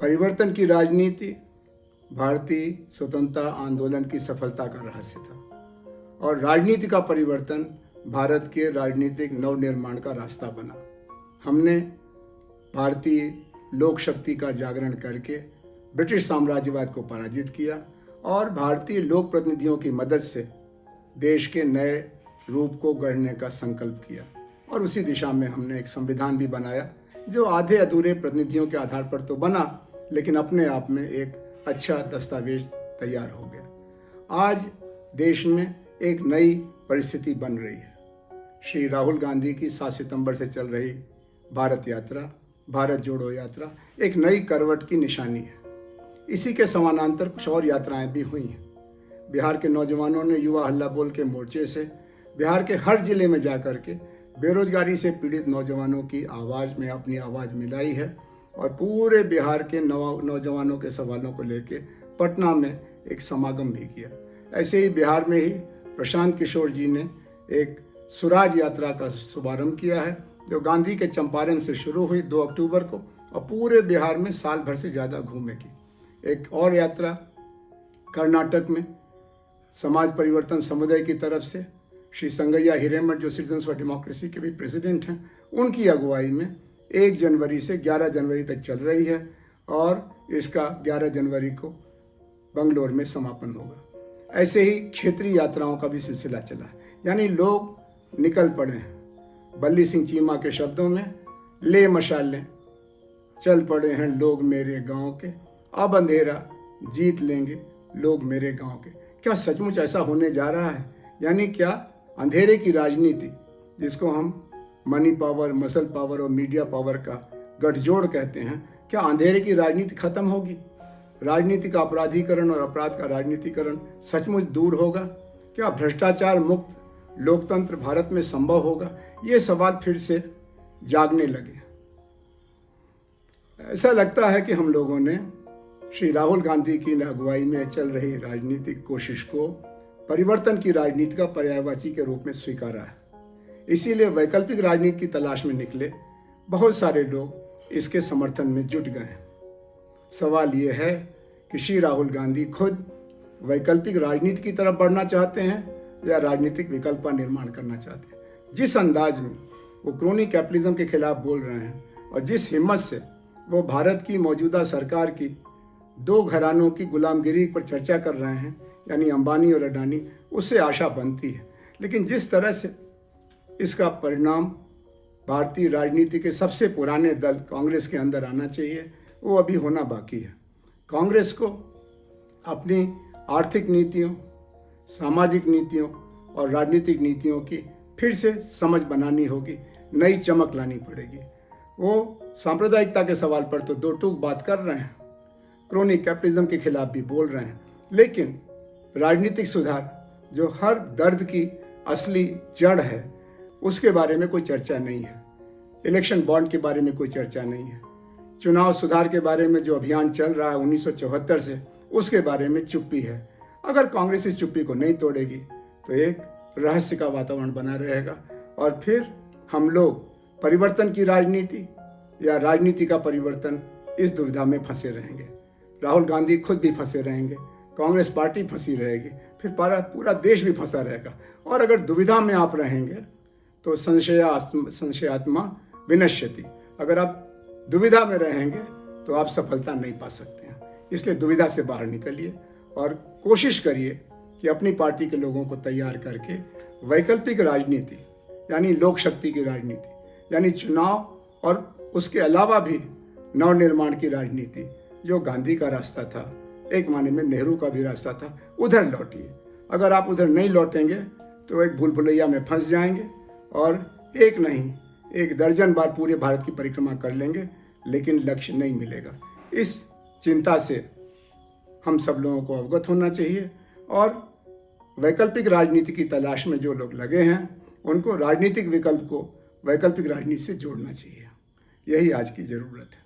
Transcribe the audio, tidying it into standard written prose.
परिवर्तन की राजनीति भारतीय स्वतंत्रता आंदोलन की सफलता का रहस्य था और राजनीति का परिवर्तन भारत के राजनीतिक नवनिर्माण का रास्ता बना। हमने भारतीय लोक शक्ति का जागरण करके ब्रिटिश साम्राज्यवाद को पराजित किया और भारतीय लोक प्रतिनिधियों की मदद से देश के नए रूप को गढ़ने का संकल्प किया और उसी दिशा में हमने एक संविधान भी बनाया जो आधे अधूरे प्रतिनिधियों के आधार पर तो बना, लेकिन अपने आप में एक अच्छा दस्तावेज तैयार हो गया। आज देश में एक नई परिस्थिति बन रही है। श्री राहुल गांधी की 7 सितंबर से चल रही भारत यात्रा, भारत जोड़ो यात्रा एक नई करवट की निशानी है। इसी के समानांतर कुछ और यात्राएं भी हुई हैं। बिहार के नौजवानों ने युवा हल्ला बोल के मोर्चे से बिहार के हर जिले में जाकर के बेरोजगारी से पीड़ित नौजवानों की आवाज़ में अपनी आवाज़ मिलाई है और पूरे बिहार के नौजवानों के सवालों को लेके पटना में एक समागम भी किया। ऐसे ही बिहार में ही प्रशांत किशोर जी ने एक स्वराज यात्रा का शुभारंभ किया है जो गांधी के चंपारण से शुरू हुई 2 अक्टूबर को और पूरे बिहार में साल भर से ज़्यादा घूमेगी। एक और यात्रा कर्नाटक में समाज परिवर्तन समुदाय की तरफ से श्री संगैया हिरेमठ जो सिटीजन्स फॉर डेमोक्रेसी के भी प्रेसिडेंट हैं, उनकी अगुवाई में 1 जनवरी से 11 जनवरी तक चल रही है और इसका 11 जनवरी को बंगलोर में समापन होगा। ऐसे ही क्षेत्रीय यात्राओं का भी सिलसिला चला है, यानी लोग निकल पड़े हैं। बल्ली सिंह चीमा के शब्दों में, ले मशालें चल पड़े हैं लोग मेरे गांव के, अब अंधेरा जीत लेंगे लोग मेरे गांव के। क्या सचमुच ऐसा होने जा रहा है? यानी क्या अंधेरे की राजनीति, जिसको हम मनी पावर, मसल पावर और मीडिया पावर का गठजोड़ कहते हैं, क्या अंधेरे की राजनीति खत्म होगी? राजनीति का अपराधीकरण और अपराध का राजनीतिकरण सचमुच दूर होगा? क्या भ्रष्टाचार मुक्त लोकतंत्र भारत में संभव होगा? ये सवाल फिर से जागने लगे। ऐसा लगता है कि हम लोगों ने श्री राहुल गांधी की अगुवाई में चल रही राजनीतिक कोशिश को परिवर्तन की राजनीति का पर्यायवाची के रूप में स्वीकारा है। इसीलिए वैकल्पिक राजनीति की तलाश में निकले बहुत सारे लोग इसके समर्थन में जुट गए हैं। सवाल ये है कि श्री राहुल गांधी खुद वैकल्पिक राजनीति की तरफ बढ़ना चाहते हैं या राजनीतिक विकल्प का निर्माण करना चाहते हैं। जिस अंदाज में वो क्रोनी कैपिटलिज्म के खिलाफ बोल रहे हैं और जिस हिम्मत से वो भारत की मौजूदा सरकार की 2 घरानों की गुलामगिरी पर चर्चा कर रहे हैं, यानी अंबानी और अडानी, उससे आशा बनती है। लेकिन जिस तरह से इसका परिणाम भारतीय राजनीति के सबसे पुराने दल कांग्रेस के अंदर आना चाहिए, वो अभी होना बाकी है। कांग्रेस को अपनी आर्थिक नीतियों, सामाजिक नीतियों और राजनीतिक नीतियों की फिर से समझ बनानी होगी, नई चमक लानी पड़ेगी। वो सांप्रदायिकता के सवाल पर तो 2 टूक बात कर रहे हैं, क्रोनी कैपिटलिज्म के खिलाफ भी बोल रहे हैं, लेकिन राजनीतिक सुधार जो हर दर्द की असली जड़ है उसके बारे में कोई चर्चा नहीं है। इलेक्शन बॉन्ड के बारे में कोई चर्चा नहीं है। चुनाव सुधार के बारे में जो अभियान चल रहा है 1974 से, उसके बारे में चुप्पी है। अगर कांग्रेस इस चुप्पी को नहीं तोड़ेगी तो एक रहस्य का वातावरण बना रहेगा और फिर हम लोग परिवर्तन की राजनीति या राजनीति का परिवर्तन, इस दुविधा में फंसे रहेंगे। राहुल गांधी खुद भी फंसे रहेंगे, कांग्रेस पार्टी फंसी रहेगी, फिर पूरा देश भी फंसा रहेगा। और अगर दुविधा में आप रहेंगे तो संशयात्मा विनश्यति, अगर आप दुविधा में रहेंगे तो आप सफलता नहीं पा सकते हैं। इसलिए दुविधा से बाहर निकलिए और कोशिश करिए कि अपनी पार्टी के लोगों को तैयार करके वैकल्पिक राजनीति, यानी लोक शक्ति की राजनीति, यानी चुनाव और उसके अलावा भी नवनिर्माण की राजनीति, जो गांधी का रास्ता था, एक माने में नेहरू का भी रास्ता था, उधर लौटिए। अगर आप उधर नहीं लौटेंगे तो एक भूल भुलैया में फंस जाएंगे और एक नहीं 1 दर्जन बार पूरे भारत की परिक्रमा कर लेंगे, लेकिन लक्ष्य नहीं मिलेगा। इस चिंता से हम सब लोगों को अवगत होना चाहिए और वैकल्पिक राजनीति की तलाश में जो लोग लगे हैं उनको राजनीतिक विकल्प को वैकल्पिक राजनीति से जोड़ना चाहिए। यही आज की ज़रूरत है।